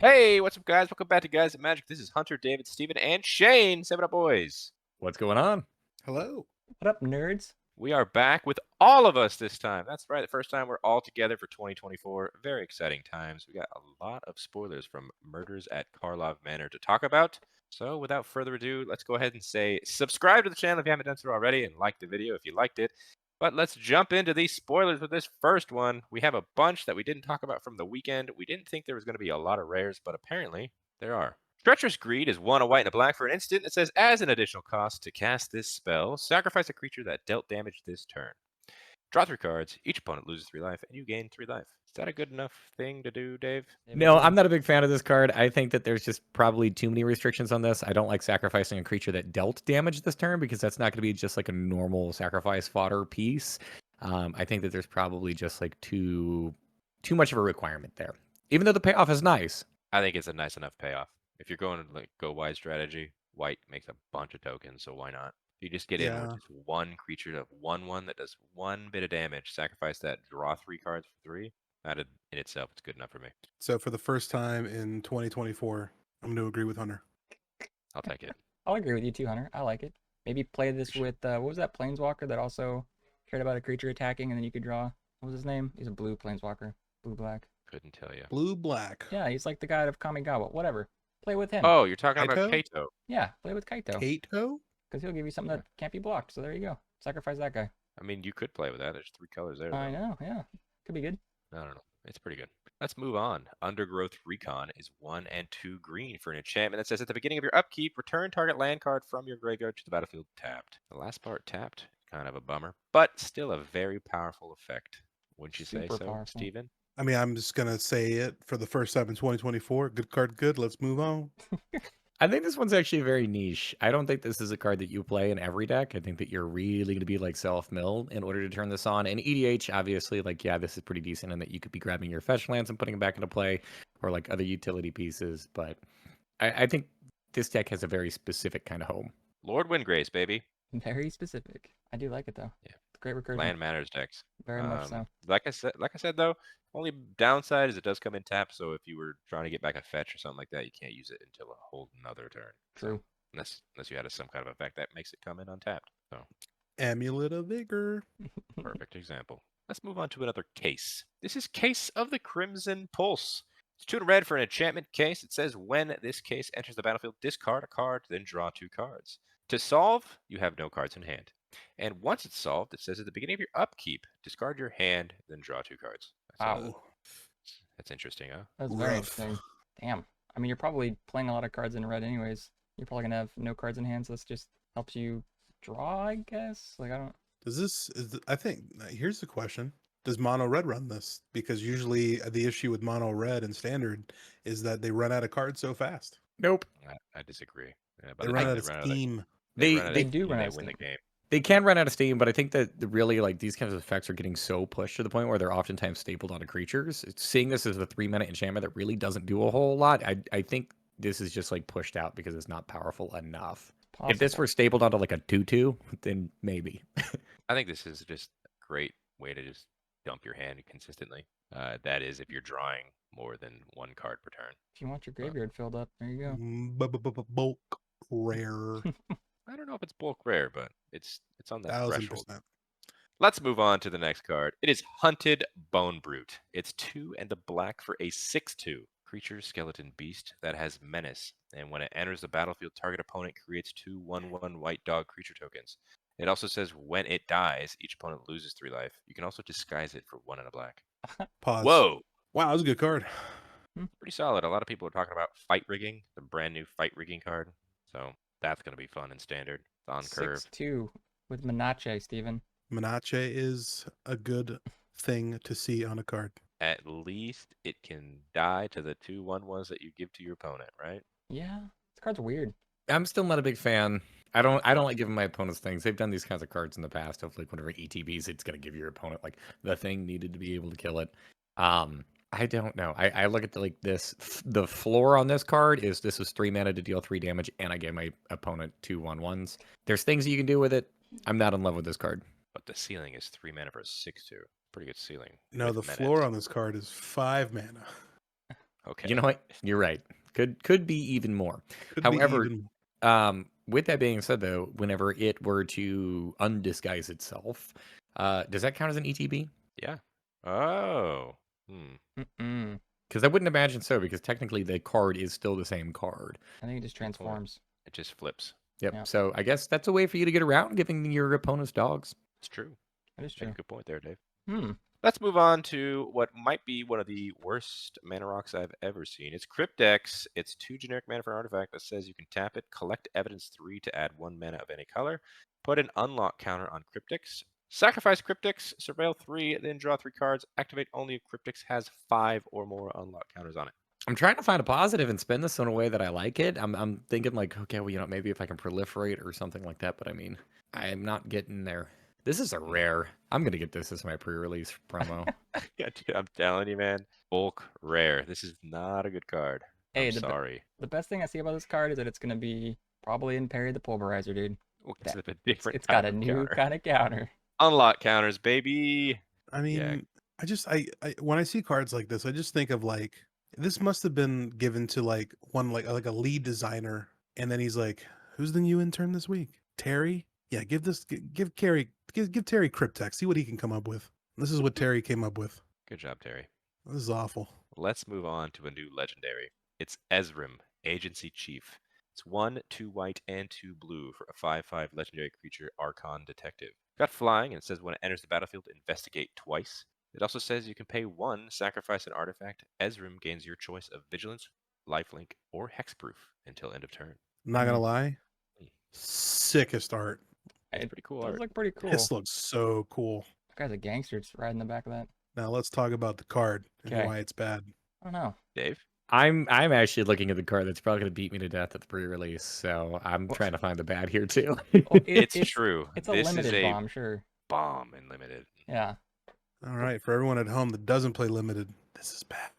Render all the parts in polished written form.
Hey, what's up, guys? Welcome back to Guys at Magic. This is Hunter, David, Steven, and Shane. 7 Up Boys. What's going on? Hello. What up, nerds? We are back with all of us this time. That's right, the first time we're all together for 2024. Very exciting times. We got a lot of spoilers from Murders at Karlov Manor to talk about. So without further ado, let's go ahead and say subscribe to the channel if you haven't done so already, and like the video if you liked it. But let's jump into these spoilers with this first one. We have a bunch that we didn't talk about from the weekend. We didn't think there was going to be a lot of rares, but apparently there are. Treacherous Greed is 1 a white and a black for an instant. It says, as an additional cost to cast this spell, sacrifice a creature that dealt damage this turn. Draw 3 cards. Each opponent loses 3 life, and you gain 3 life. Is that a good enough thing to do, Dave? No, I'm not a big fan of this card. I think that there's just probably too many restrictions on this. I don't like sacrificing a creature that dealt damage this turn because that's not going to be just like a normal sacrifice fodder piece. I think that there's probably just like too much of a requirement there. Even though the payoff is nice. I think it's a nice enough payoff. If you're going to go wide strategy, white makes a bunch of tokens, so why not? You just get in with just one creature to 1/1 that does 1 bit of damage, sacrifice that, draw 3 cards for 3. That in itself, it's good enough for me. So for the first time in 2024, I'm going to agree with Hunter. I'll take it. I'll agree with you too, Hunter. I like it. Maybe play this with, what was that Planeswalker that also cared about a creature attacking and then you could draw? What was his name? He's a blue Planeswalker. Blue-black. Couldn't tell you. Blue-black. Yeah, he's like the guy of Kamigawa. Whatever. Play with him. Oh, you're talking about Kaito? Kaito. Yeah, play with Kaito. Kaito? Because he'll give you something that can't be blocked. So there you go. Sacrifice that guy. I mean, you could play with that. There's 3 colors there. I know, yeah. Could be good. I don't know. It's pretty good. Let's move on. Undergrowth Recon is 1 and 2 green for an enchantment that says at the beginning of your upkeep, return target land card from your graveyard to the battlefield tapped. The last part tapped, kind of a bummer, but still a very powerful effect. Wouldn't you say Super so, powerful. Steven? I mean, I'm just going to say it for the first time in 2024. Good card, good. Let's move on. I think this one's actually very niche. I don't think this is a card that you play in every deck. I think that you're really going to be like self-milled in order to turn this on. And EDH, obviously, like, yeah, this is pretty decent in that you could be grabbing your fetch lands and putting them back into play or like other utility pieces. But I think this deck has a very specific kind of home. Lord Windgrace, baby. Very specific. I do like it though. Yeah. It's great recursion. Land matters decks. Very much so. Like I said though, only downside is it does come in tap. So if you were trying to get back a fetch or something like that, you can't use it until a whole another turn. True. So, unless you had some kind of effect that makes it come in untapped. So Amulet of Vigor. perfect example. Let's move on to another case. This is Case of the Crimson Pulse. It's 2 and red for an enchantment case. It says when this case enters the battlefield, discard a card, then draw 2 cards. To solve, you have no cards in hand. And once it's solved, it says at the beginning of your upkeep, discard your hand, then draw 2 cards. That's interesting, huh? That's very interesting. Damn. I mean, you're probably playing a lot of cards in red anyways. You're probably gonna have no cards in hand, so this just helps you draw, I guess. Like, I don't. Does this? I think here's the question: does mono red run this? Because usually the issue with mono red and standard is that they run out of cards so fast. Nope. I disagree. Yeah, They run out of steam. They do run out of win the steam. game. They can run out of steam, but I think that really like these kinds of effects are getting so pushed to the point where they're oftentimes stapled onto creatures. Seeing this as a 3-mana enchantment that really doesn't do a whole lot, I think this is just like pushed out because it's not powerful enough. If this were stapled onto like a 2/2, then maybe. I think this is just a great way to just dump your hand consistently. That is if you're drawing more than 1 card per turn. If you want your graveyard filled up, there you go. Bulk rare. I don't know if it's bulk rare, but it's on that threshold. 1000%. Let's move on to the next card. It is Hunted Bonebrute. It's 2 and a black for a 6/2 creature skeleton beast that has menace. And when it enters the battlefield, target opponent creates 2 1/1 white dog creature tokens. It also says when it dies, each opponent loses 3 life. You can also disguise it for 1 and a black. Pause. Whoa. Wow, that was a good card. Pretty solid. A lot of people are talking about fight rigging, the brand new fight rigging card. So that's going to be fun in standard. It's on curve. 6/2 with Menache, Steven. Menache is a good thing to see on a card. At least it can die to the 2 1/1s that you give to your opponent, right? Yeah, this card's weird. I'm still not a big fan. I don't like giving my opponents things. They've done these kinds of cards in the past of like whenever ETBs, it's gonna give your opponent like the thing needed to be able to kill it. I don't know. I look at the floor on this card is this is 3 mana to deal 3 damage, and I give my opponent 2 1/1s. There's things you can do with it. I'm not in love with this card. But the ceiling is 3 mana for a 6/2. Pretty good ceiling. No, the floor on this card is 5 mana. Okay. You know what? You're right. Could be even more. Could However, be even. with that being said, though, whenever it were to undisguise itself, does that count as an ETB? Yeah. Oh. Hmm. Mm-mm. Because I wouldn't imagine so, because technically the card is still the same card. I think it just Good point. transforms. It just flips. Yep. Yeah. So I guess that's a way for you to get around giving your opponents dogs. It's true. That is Make true. a good point there, Dave. Hmm. Let's move on to what might be one of the worst mana rocks I've ever seen. It's Cryptex. It's 2 generic mana for an artifact that says you can tap it, collect evidence 3 to add 1 mana of any color, put an unlock counter on Cryptex, sacrifice Cryptex, surveil 3, then draw 3 cards, activate only if Cryptex has 5 or more unlock counters on it. I'm trying to find a positive and spin this in a way that I like it. I'm thinking like, okay, well, maybe if I can proliferate or something like that. But I mean, I'm not getting there. This is a rare. I'm gonna get this as my pre-release promo. Yeah, dude, I'm telling you, man. Bulk rare. This is not a good card. Hey, I'm sorry. The best thing I see about this card is that it's gonna be probably in Parry the Pulverizer, dude. It's a different. It's got type a of new counter. kind of counter. Unlock counters, baby. I mean, I when I see cards like this, I just think of like this must have been given to like like a lead designer, and then he's like, "Who's the new intern this week? Terry? Yeah, give Terry Cryptex. See what he can come up with." This is what Terry came up with. Good job, Terry. This is awful. Let's move on to a new legendary. It's Ezrim, Agency Chief. It's 1, 2 white, and 2 blue for a 5/5 legendary creature, Archon Detective. Got flying, and it says when it enters the battlefield, investigate twice. It also says you can pay 1, sacrifice an artifact. Ezrim gains your choice of Vigilance, Lifelink, or Hexproof until end of turn. Not gonna Mhm. lie, sickest art. It's It pretty cool does art. look pretty cool. This looks so cool. That guy's a gangster just riding the back of that. Now let's talk about the card and Okay. why it's bad. I don't know. Dave? I'm actually looking at the card that's probably gonna beat me to death at the pre-release. So I'm Well- trying to find the bad here too. Oh, It's true. It's a This is limited a bomb, sure. bomb in limited. Yeah. All right, for everyone at home that doesn't play limited, this is bad.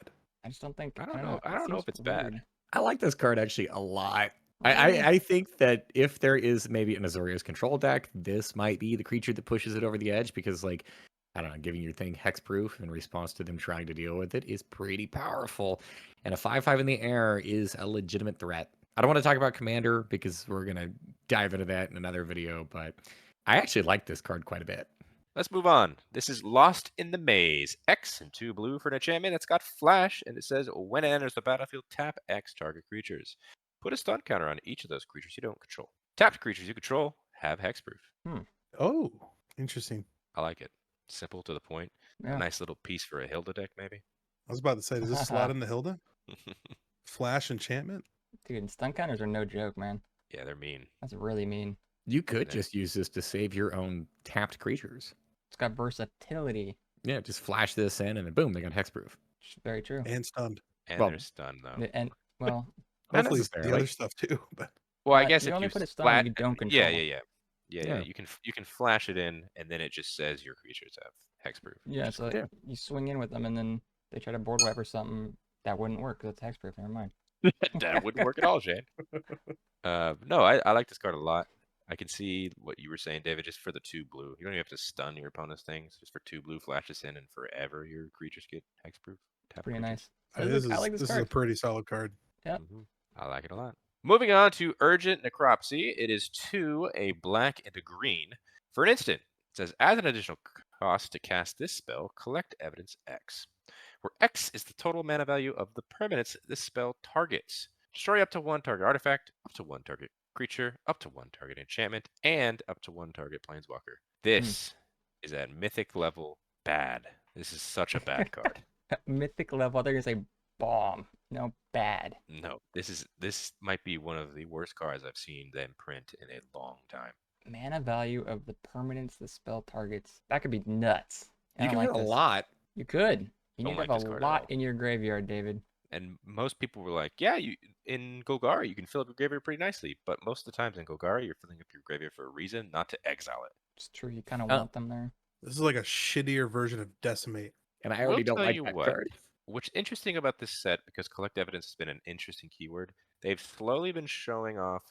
I just don't think. I don't know if seems it's bad. weird. I like this card actually a lot. Really? I think that if there is maybe an Azorius control deck, this might be the creature that pushes it over the edge because, like, I don't know, giving your thing hexproof in response to them trying to deal with it is pretty powerful. And a 5/5 in the air is a legitimate threat. I don't want to talk about Commander because we're going to dive into that in another video, but I actually like this card quite a bit. Let's move on. This is Lost in the Maze. X and 2 blue for an enchantment. It's got flash, and it says when it enters the battlefield, tap X target creatures. Put a stun counter on each of those creatures you don't control. Tapped creatures you control have hexproof. Oh, interesting. I like it. Simple to the point. Yeah. A nice little piece for a Hilda deck, maybe. I was about to say, does this slot into Hilda? Flash enchantment? Dude, stun counters are no joke, man. Yeah, they're mean. That's really mean. You could Yeah. just use this to save your own tapped creatures. It's got versatility. Yeah, just flash this in and then boom, they got hexproof. Which is very true. And stunned. And Well, they're stunned, though. And well, Not Hopefully the necessarily. other stuff too. But Well, I Uh, guess you if only you put a stun flat, you don't yeah, control. Yeah. You can flash it in, and then it just says your creatures have hexproof. yeah, so Yeah. you swing in with them and then they try to board wipe or something. That wouldn't work 'cause it's hexproof. Never mind. That wouldn't work at all, Shane. No, I like this card a lot. I can see what you were saying, David, just for the 2 blue. You don't even have to stun your opponent's things. Just for 2 blue, flash this in, and forever your creatures get hexproof. Tap Pretty creatures. nice. this I like is this a card. pretty solid card. Yep. I like it a lot. Moving on to Urgent Necropsy. It is 2, a black and a green. For an instant, it says, as an additional cost to cast this spell, collect evidence X, where X is the total mana value of the permanents this spell targets. Destroy up to 1 target artifact, up to 1 target creature, up to 1 target enchantment, and up to 1 target planeswalker. This is at mythic level bad. This is such a bad card. Mythic level. They're gonna say bomb. No, bad. No, this might be one of the worst cards I've seen them print in a long time. Mana value of the permanents the spell targets. That could be nuts. I You don't can like hit a this. lot. You could. You Don't need like to this have a card at lot all. in your graveyard, David. And most people were like, yeah, you in Golgari, you can fill up your graveyard pretty nicely. But most of the times in Golgari, you're filling up your graveyard for a reason, not to exile it. It's true. You kind of Oh. want them there. This is like a shittier version of Decimate. And I already Will don't tell like you that what. card. What's interesting about this set, because collect evidence has been an interesting keyword, they've slowly been showing off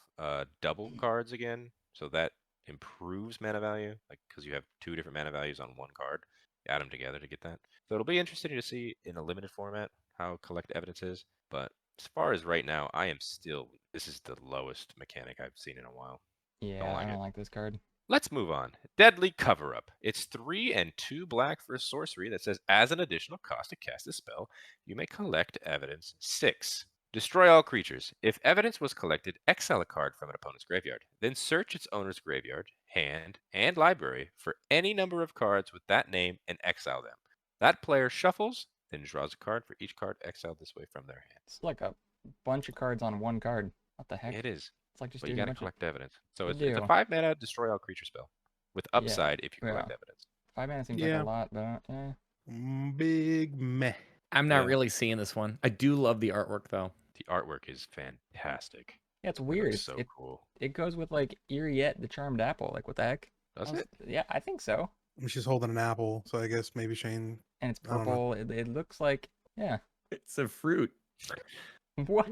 double cards again. So that improves mana value, like because you have 2 different mana values on 1 card. You add them together to get that. So it'll be interesting to see in a limited format how collect evidence is, but as far as right now, this is the lowest mechanic I've seen in a while. Yeah, like I it. don't like this card. Let's move on. Deadly Cover-Up. It's 3 and 2 black for a sorcery that says, as an additional cost to cast this spell, you may collect evidence 6. Destroy all creatures. If evidence was collected, exile a card from an opponent's graveyard. Then search its owner's graveyard, hand, and library for any number of cards with that name and exile them. That player shuffles, then draws a card for each card exiled this way from their hand. It's like a bunch of cards on one card. What the heck? It is. It's like just But you doing a gotta bunch of. collect evidence. So You it's a do. 5-mana destroy all creature spell. With Yeah, upside if you collect yeah. evidence. 5 mana seems like Yeah. a lot, but yeah. Big meh. I'm not Yeah. really seeing this one. I do love the artwork though. The artwork is fantastic. Yeah, it's It weird. looks so cool. It goes with like Iriette, the Charmed Apple. Like what the heck? Does it? Yeah, I think so. She's holding an apple, so I guess maybe Shane. And it's I don't know. purple. It looks like yeah. It's a fruit. What?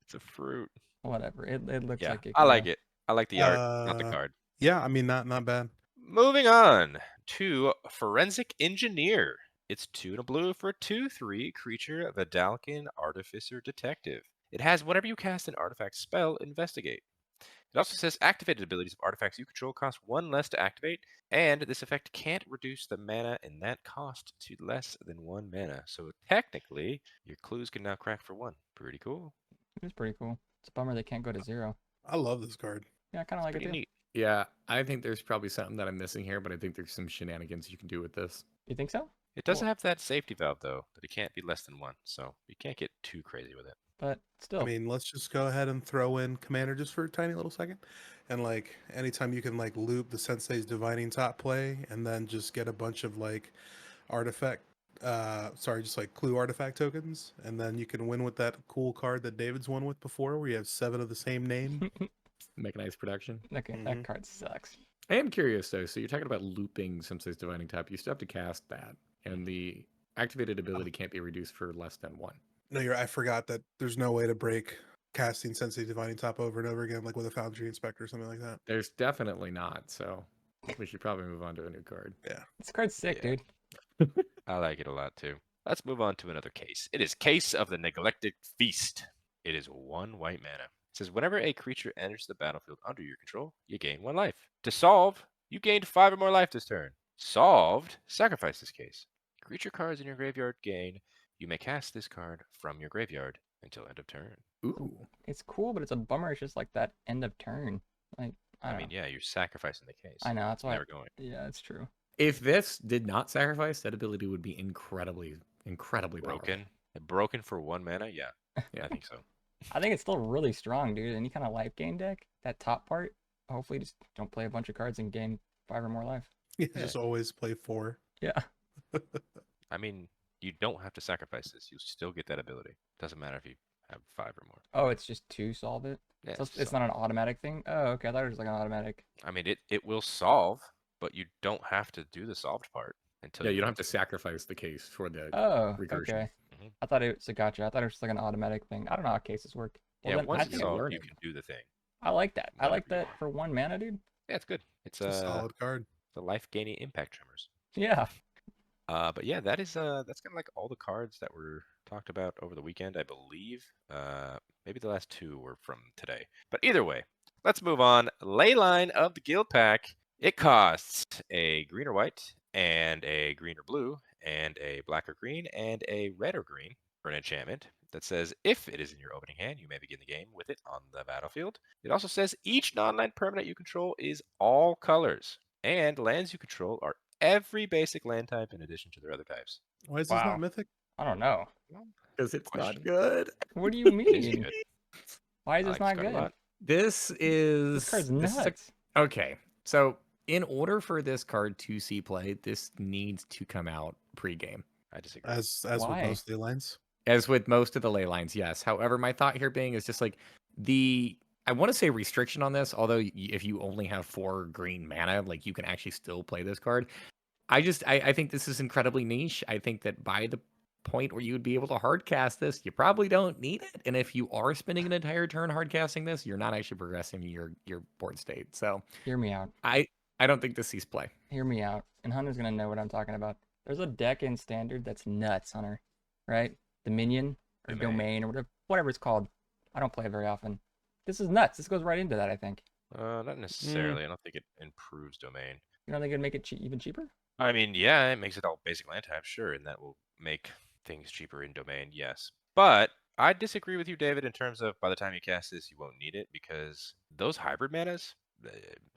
It's a fruit. Whatever. It looks Yeah, like it. I like it. I like the art, not the Uh, card. Yeah, I mean, not bad. Moving on to Forensic Engineer. It's 2 and a blue for a 2/3 creature, Vidalcan Artificer Detective. It has whenever you cast an artifact spell, investigate. It also says activated abilities of artifacts you control cost 1 less to activate, and this effect can't reduce the mana in that cost to less than 1 mana. So technically, your clues can now crack for 1. Pretty cool. It's pretty cool. It's a bummer they can't go to 0. I love this card. Yeah, I kind of like it Pretty too. neat. Yeah, I think there's probably something that I'm missing here, but I think there's some shenanigans you can do with this. You think so? It does Well- have that safety valve, though, that it can't be less than 1, so you can't get too crazy with it. But still. I mean, let's just go ahead and throw in Commander just for a tiny little second. And like anytime you can like loop the Sensei's Divining Top play and then just get a bunch of like artifact just like clue artifact tokens, and then you can win with that cool card that David's won with before where you have 7 of the same name. Make a nice production. Okay, Mhm. that card sucks. I am curious though. So you're talking about looping Sensei's Divining Top. You still have to cast that, and the activated ability can't be reduced for less than 1. No, I forgot that there's no way to break casting Sensei Divining Top over and over again, like with a Foundry Inspector or something like that. There's definitely not. So we should probably move on to a new card. This card's sick, Yeah. dude. I like it a lot, too. Let's move on to another case. It is Case of the Neglected Feast. It is 1 white mana. It says, whenever a creature enters the battlefield under your control, you gain 1 life. To solve, you gained 5 or more life this turn. Solved, sacrifice this case. Creature cards in your graveyard gain. You may cast this card from your graveyard until end of turn. Ooh. It's cool, but it's a bummer. It's just like that end of turn. Like I I don't mean, know. yeah, you're sacrificing the case. I know that's It's why. never going. Yeah, it's true. If this did not sacrifice, that ability would be incredibly powerful. Broken for 1 mana? Yeah, Yeah. I think so. I think it's still really strong, dude. Any kind of life gain deck, that top part, hopefully just don't play a bunch of cards and gain 5 or more life. Yeah, Yeah. just always play 4. Yeah. I mean, you don't have to sacrifice this. You still get that ability. Doesn't matter if you have 5 or more. Oh, it's just to solve it. Yeah, So it's not an automatic thing. Oh, okay. I thought it was like an automatic. I mean, it will solve, but you don't have to do the solved part until Yeah, you don't have to sacrifice the case for the Oh, recursion. okay. Mhm. I thought it was a gotcha. I thought it was like an automatic thing. I don't know how cases work. Well, Yeah, then once I it's think all- solved, learning. you can do the thing. I like that. I like whatever you that want. for 1 mana, dude. Yeah, it's good. It's It's a solid card. the life gaining impact tremors. Yeah. But yeah, that's kind of like all the cards that were talked about over the weekend, I believe. Maybe the last 2 were from today. But either way, let's move on. Leyline of the Guildpact. It costs a green or white, and a green or blue, and a black or green, and a red or green for an enchantment that says if it is in your opening hand, you may begin the game with it on the battlefield. It also says each non-land permanent you control is all colors, and lands you control are every basic land type in addition to their other types. Why is this Wow. not mythic? I don't know. Because it's Question. not good. What do you It is mean? good. Why is I this like not this card a good? lot. This is This card's this is a- nuts. okay. So in order for this card to see play, this needs to come out pre-game. I disagree. As Why? with most ley lines. As with most of the ley lines, yes. However, my thought here being is just like I want to say restriction on this, although if you only have 4 green mana, like you can actually still play this card. I think this is incredibly niche. I think that by the point where you would be able to hard cast this, you probably don't need it. And if you are spending an entire turn hard casting this, you're not actually progressing your board state. So Hear me out. I don't think this sees play. Hear me out. And Hunter's gonna know what I'm talking about. There's a deck in standard that's nuts, Hunter. Right? Dominion or Domain or whatever it's called. I don't play it very often. This is nuts. This goes right into that, I think. Not necessarily. I don't think it improves domain. You don't think it'd make it even cheaper? I mean, yeah, it makes it all basic land type, sure, and that will make things cheaper in domain, yes. But I disagree with you, David, in terms of by the time you cast this, you won't need it because those hybrid manas,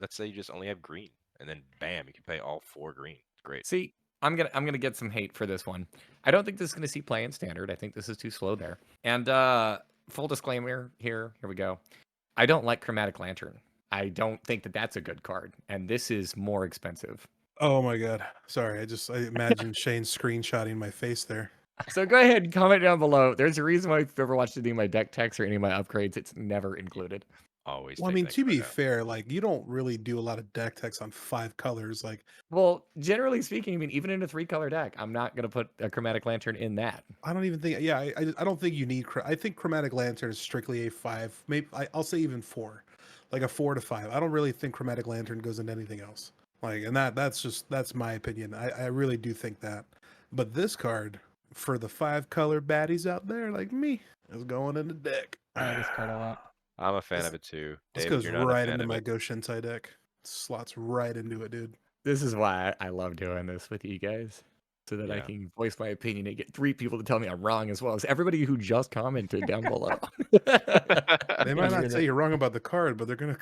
let's say you just only have green, and then bam, you can play all 4 green. It's great. See, I'm gonna get some hate for this one. I don't think this is gonna see play in standard. I think this is too slow there. And full disclaimer here we go. I don't like Chromatic Lantern. I don't think that that's a good card, and this is more expensive. Oh my god. Sorry, I imagine Shane screenshotting my face there. So go ahead and comment down below. There's a reason why if you've ever watched any of my deck techs or any of my upgrades, it's never included. Always. Well, I take mean, that to card be out. fair, like you don't really do a lot of deck techs on 5 colors. Like, Well, generally speaking, I mean, even in a 3-color deck, I'm not gonna put a Chromatic Lantern in that. I don't even think. Yeah, I don't think you need. I think Chromatic Lantern is strictly a 5. Maybe I'll say even 4, like a 4 to 5. I don't really think Chromatic Lantern goes into anything else. Like, and that's my opinion. I really do think that. But this card for the 5-color baddies out there like me is going in the deck. I like this card a lot. I'm a fan This- of it too. This David, goes you're not a right fan into of my it. Go Shintai deck. Slots right into it, dude. This is why I love doing this with you guys, so that I Yeah. can voice my opinion and get 3 people to tell me I'm wrong, as well as everybody who just commented down below. They might you're not say you're wrong about the card, but they're gonna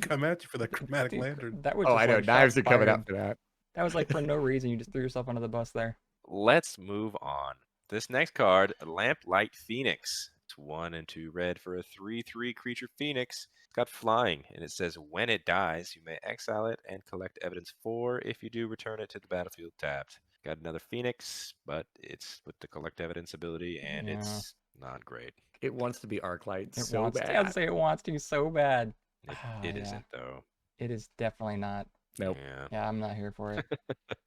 come at you for that Chromatic Dude, Lantern. that was Oh, just I know. like Knives are shots coming fired. up for that. That was like for no reason. You just threw yourself under the bus there. Let's move on. This next card, Lamplight Phoenix. It's 1 and 2 red for a 3/3 creature Phoenix. It's got flying, and it says when it dies, you may exile it and collect evidence 4. If you do, return it to the battlefield tapped. Got another Phoenix, but it's with the collect evidence ability, and Yeah. it's not great. It wants to be Arclight It so wants to. I was bad. gonna say it wants to so bad. It Ah, it yeah. isn't though. It is definitely not. Nope. Yeah. Yeah, I'm not here for it.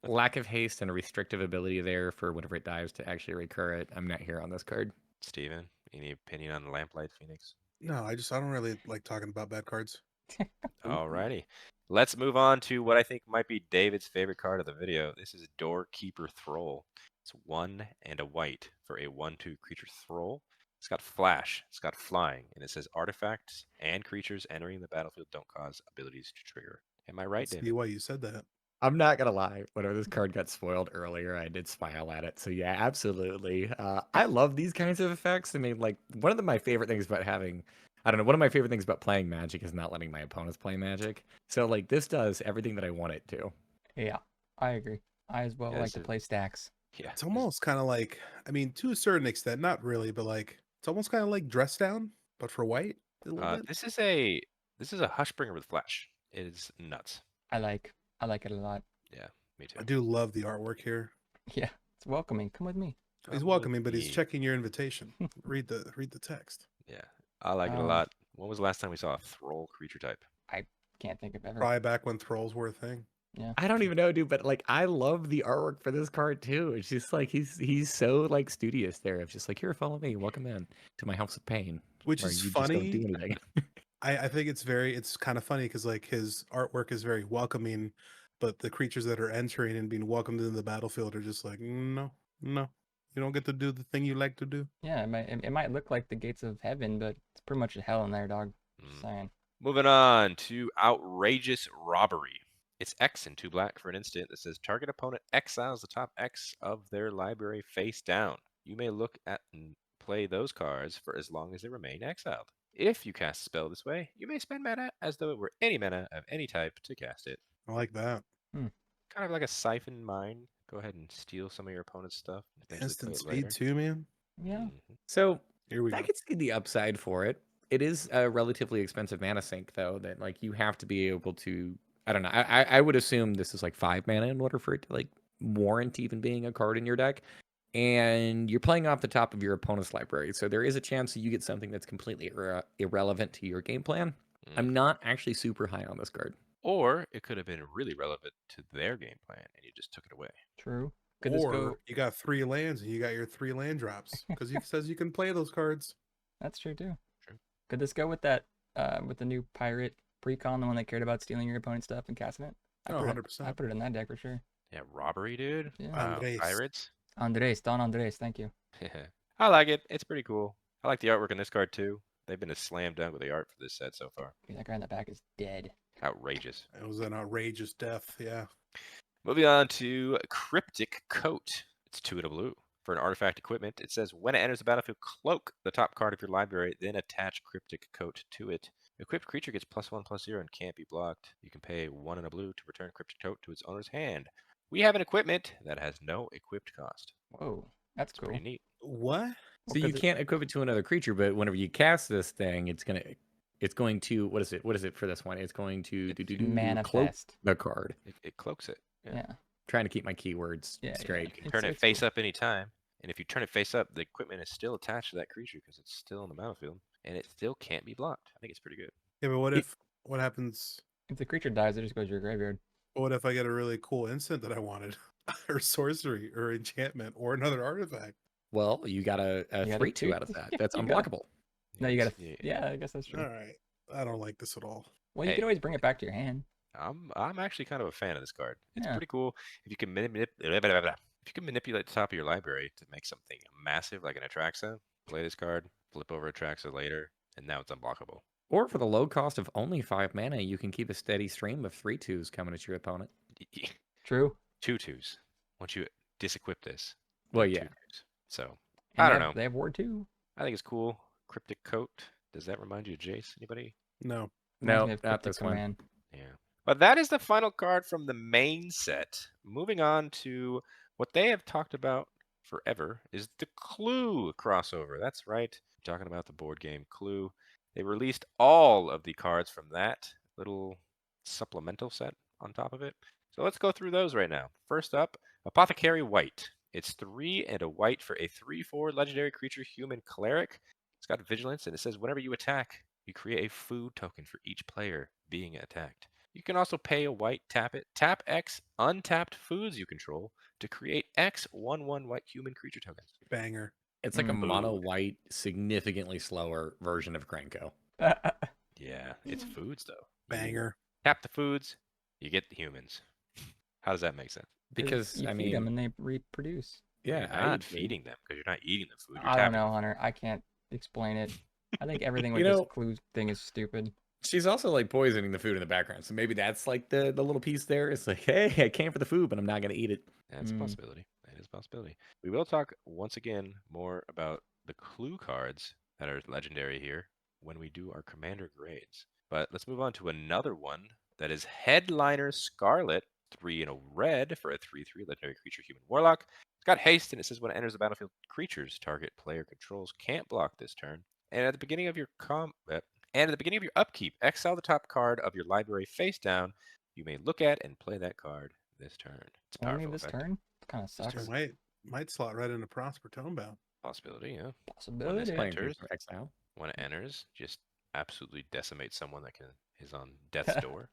Lack of haste and a restrictive ability there for whenever it dies to actually recur it. I'm not here on this card. Steven, any opinion on Lamplight Phoenix? No, I don't really like talking about bad cards. Alrighty. Let's move on to what I think might be David's favorite card of the video. This is Doorkeeper Thrull. It's 1 and a white for a 1/2 creature Thrull. It's got flash, it's got flying, and it says artifacts and creatures entering the battlefield don't cause abilities to trigger. Am I right, See David? why you said that. I'm not gonna lie. Whenever this card got spoiled earlier, I did smile at it. So yeah, absolutely. I love these kinds of effects. I mean, like one of my favorite things about one of my favorite things about playing Magic is not letting my opponents play Magic. So like this does everything that I want it to. Yeah, I agree. I as well Yeah, like this to is- play stacks. Yeah. It's almost kind of like, I mean, to a certain extent, not really, but like it's almost kind of like Dress Down, but for white a little bit. This is a Hushbringer with flash. It is nuts. I like it a lot. Yeah, me too. I do love the artwork here. Yeah, it's welcoming. Come with me. He's Come with welcoming, but he's me. checking your invitation. read the text. Yeah, I like it a Um, lot. When was the last time we saw a Thrull creature type? Can't think of ever. Probably back when Thralls were a thing. Yeah. I don't even know, dude, but like I love the artwork for this card too. It's just like he's so like studious there. It's just like, here, follow me, welcome in to my house of pain. Which where is you just don't funny. do anything. I think it's kind of funny because like his artwork is very welcoming, but the creatures that are entering and being welcomed into the battlefield are just like, no, you don't get to do the thing you like to do. Yeah, it might look like the gates of heaven, but it's pretty much a hell in there, dog. Just Mm. saying. Moving on to Outrageous Robbery. It's X in 2 black for an instant that says target opponent exiles the top X of their library face down. You may look at and play those cards for as long as they remain exiled. If you cast a spell this way, you may spend mana as though it were any mana of any type to cast it. I like that. Kind of like a siphon mine. Go ahead and steal some of your opponent's stuff. and eventually Instant play it speed too, man. Yeah. later. So Here we go. I could see the upside for it. It is a relatively expensive mana sink, though, that like you have to be able to. I don't know. I would assume this is like 5 mana in order for it to like warrant even being a card in your deck. And you're playing off the top of your opponent's library, so there is a chance that you get something that's completely irrelevant to your game plan. Mm. I'm not actually super high on this card. Or it could have been really relevant to their game plan and you just took it away. True. Could this Or go? you got 3 lands and you got your 3 land drops because he says you can play those cards. That's true too. True. Could this go with that? With the new pirate precon, the one that cared about stealing your opponent's stuff and casting it? Oh, put it- 100%. I put it in that deck for sure. Yeah, Robbery, dude. Yeah. Wow, Andres. Pirates. Andres, Don Andres, thank you. I like it. It's pretty cool. I like the artwork on this card too. They've been a slam dunk with the art for this set so far. Dude, that guy in the back is dead. Outrageous. It was an outrageous death. Yeah. Moving on to Cryptic Coat. It's 2 and a blue. For an artifact equipment, it says when it enters the battlefield, cloak the top card of your library, then attach Cryptic Coat to it. Equipped creature gets +1/+0 and can't be blocked. You can pay 1 and a blue to return Cryptic Coat to its owner's hand. We have an equipment that has no equipped cost. Whoa, that's It's cool. pretty neat. What? So you can't equip it to another creature, but whenever you cast this thing, it's going to what is it? What is it for this one? It's going to cloak Manifest. the card. It cloaks it. Yeah. Trying to keep my keywords Yeah, straight. You can turn it face up anytime. And if you turn it face up, the equipment is still attached to that creature because it's still on the battlefield. And it still can't be blocked. I think it's pretty good. Yeah, but what happens? If the creature dies, it just goes to your graveyard. What if I get a really cool instant that I wanted, or sorcery, or enchantment, or another artifact? Well, you got a You got a 3/2 two. out of that. That's You got- unblockable. No, you Yes, gotta. Yeah, I guess that's true. All right, I don't like this at all. Well, you Hey. can always bring it back to your hand. I'm actually kind of a fan of this card. It's Yeah. pretty cool. If you can manipulate the top of your library to make something massive like an Atraxa, play this card, flip over Atraxa later, and now it's unblockable. Or for the low cost of only 5 mana, you can keep a steady stream of 3/2s coming at your opponent. True. 2/2s. Once you disequip this. Well, they're yeah. 2/2s. So And I they don't have- know. They have ward too. I think it's cool. Cryptic Coat. Does that remind you of Jace? Anybody? No. No, Reminds me of not Cryptic this one. Command. Yeah. But that is the final card from the main set. Moving on to what they have talked about forever is the Clue crossover. That's right. Talking about the board game Clue. They released all of the cards from that little supplemental set on top of it. So let's go through those right now. First up, Apothecary White. It's 3 and a white for a 3/4 legendary creature human cleric. It's got vigilance and it says whenever you attack, you create a food token for each player being attacked. You can also pay a white, tap it, tap X untapped foods you control to create X 1/1 white human creature tokens. Banger. It's like a Mm. mono white, significantly slower version of Krenko. Yeah, it's foods though. Banger. Tap the foods, you get the humans. How does that make sense? Because you I feed them mean, and they reproduce. yeah, You're not feeding them because you're not eating the food. You're I don't tapping know, them. Hunter. I can't explain it. I think everything You with know- this clue thing is stupid. she's also like poisoning the food in the background. So maybe that's like the little piece there. It's like, hey, I came for the food, but I'm not gonna eat it. That's a Mm. possibility. That is a possibility. We will talk once again more about the clue cards that are legendary here when we do our commander grades. But let's move on to another one that is Headliner Scarlett, 3 and a red for a 3/3 legendary creature human warlock. It's got haste and it says when it enters the battlefield, creatures target player controls can't block this turn. And at the beginning of your upkeep, exile the top card of your library face down. You may look at and play that card this turn. It's a Only powerful this effect. turn? Kind of This turn sucks. might slot right into Prosper Tonebound. Possibility, yeah. Possibility. When Playing enters. for exile. When it enters, just absolutely decimate someone that is on death's door.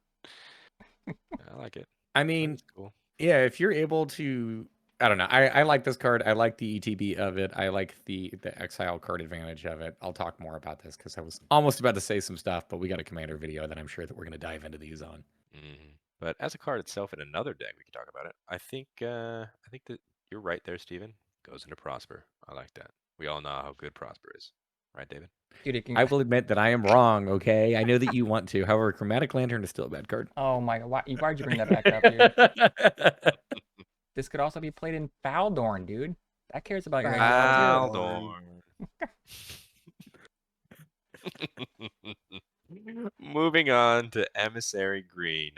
I like it. I mean, That's cool. yeah, if you're able to, I don't know. I like this card. I like the ETB of it. I like the exile card advantage of it. I'll talk more about this because I was almost about to say some stuff, but we got a commander video that I'm sure that we're going to dive into these on. But as a card itself in another deck, we can talk about it. I think that you're right there, Steven. Goes into Prosper. I like that. We all know how good Prosper is, right, David? Dude, it can... I will admit that I am wrong. Okay, I know that you want to. However, Chromatic Lantern is still a bad card. Oh my god, why'd you bring that back up, dude? This could also be played in Faldorn, dude. That cares about your exile Faldorn. Moving on to Emissary Green.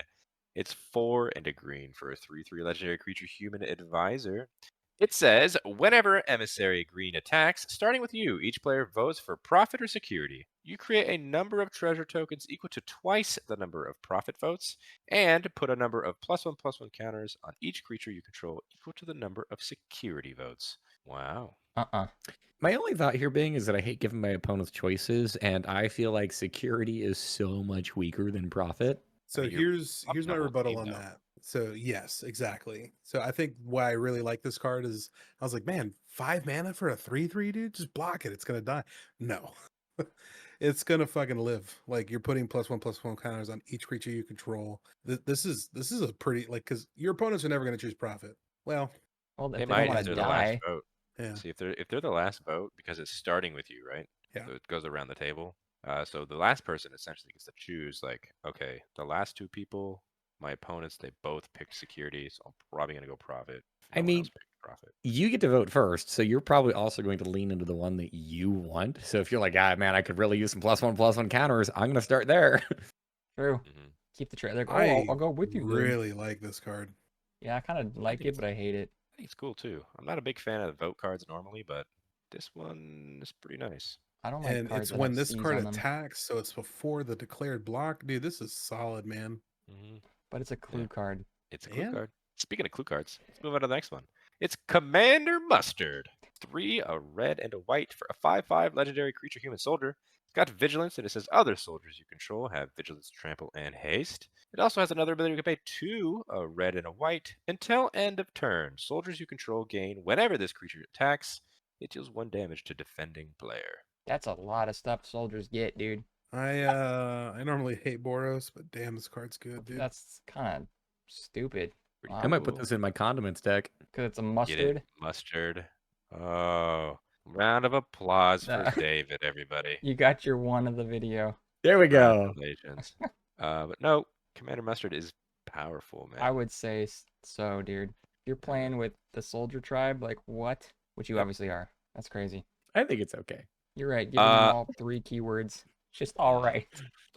It's 4 and a green for a 3/3 legendary creature human advisor. It says, whenever Emissary Green attacks, starting with you, each player votes for profit or security. You create a number of treasure tokens equal to twice the number of profit votes, and put a number of +1/+1 counters on each creature you control equal to the number of security votes. Wow. My only thought here being is that I hate giving my opponents choices, and I feel like security is so much weaker than profit. So mean, you're here's up my the whole rebuttal team, on though. that. So yes, exactly. So I think why I really like this card is I was like, man, 5 mana for a 3/3, dude. Just block it. It's gonna die. No, it's gonna fucking live. Like you're putting +1/+1 counters on each creature you control. This is a pretty like because your opponents are never gonna choose profit. Well, Well, They if they might don't want after to the last die, vote. Yeah. See, if they're the last vote, because it's starting with you, right? Yeah. So it goes around the table. So the last person essentially gets to choose, like, okay, the last two people, my opponents, they both picked security, so I'm probably gonna go profit. If I no one mean, else picked profit. you get to vote first, so you're probably also going to lean into the one that you want. So if you're like, ah, man, I could really use some +1/+1 counters, I'm going to start there. True. Hmm. Keep the trade. Like, oh, I I'll go with you. Then. really like this card. Yeah, I kind of like think it, but I hate it. I think it's cool too. I'm not a big fan of the vote cards normally, but this one is pretty nice. I don't like And cards it's that when have this C's card on them. attacks, so it's before the declared block. Dude, this is solid, man. Hmm. But it's a clue Yeah. card. It's a clue Man. card. Speaking of clue cards, let's move on to the next one. It's Commander Mustard. 3, a red and a white for a 5/5 legendary creature human soldier. It's got vigilance, and it says other soldiers you control have vigilance, trample, and haste. It also has another ability you can pay 2, a red and a white. Until end of turn, soldiers you control gain whenever this creature attacks. It deals 1 damage to defending player. That's a lot of stuff soldiers get, dude. I normally hate Boros, but damn, this card's good, dude. That's kind of stupid. Pretty I might put cool. this in my condiments deck. Because it's a Get mustard. it? Mustard. Oh, round of applause for Nah. David, everybody. You got your one of the video. There we go. Congratulations. But no, Commander Mustard is powerful, man. I would say so, dude. If you're playing with the soldier tribe, like what? Which you Yep. obviously are. That's crazy. I think it's okay. You're right. Give them all 3 keywords. Just all right.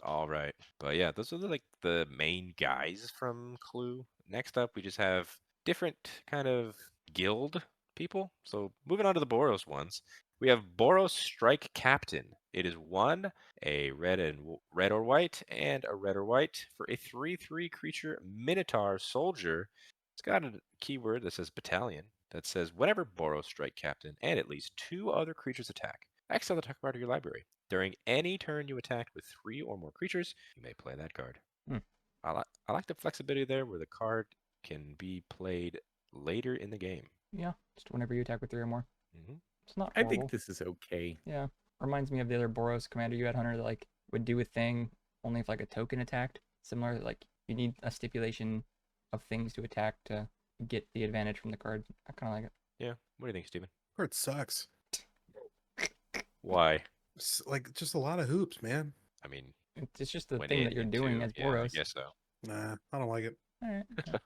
All right. But yeah, those are like the main guys from Clue. Next up, we just have different kind of guild people. So moving on to the Boros ones, we have Boros Strike-Captain. It is 1, a red or white, and a red or white for a 3/3 creature Minotaur soldier. It's got a keyword that says battalion that says whenever Boros Strike-Captain and at least 2 other creatures attack, exile the top card of your library. During any turn you attack with 3 or more creatures, you may play that card. Hmm. I like the flexibility there where the card can be played later in the game. Yeah. Just whenever you attack with 3 or more. Hmm. It's not I horrible. think this is okay. Yeah. Reminds me of the other Boros commander you had, Hunter, that like would do a thing only if like a token attacked. Similar, like you need a stipulation of things to attack to get the advantage from the card. I kind of like it. Yeah. What do you think, Steven? Card sucks. Why? It's like just a lot of hoops, man. I mean, It's just the went thing in that you're and doing two. as Yeah, Boros. I guess so. Nah, I don't like it. All right. Okay.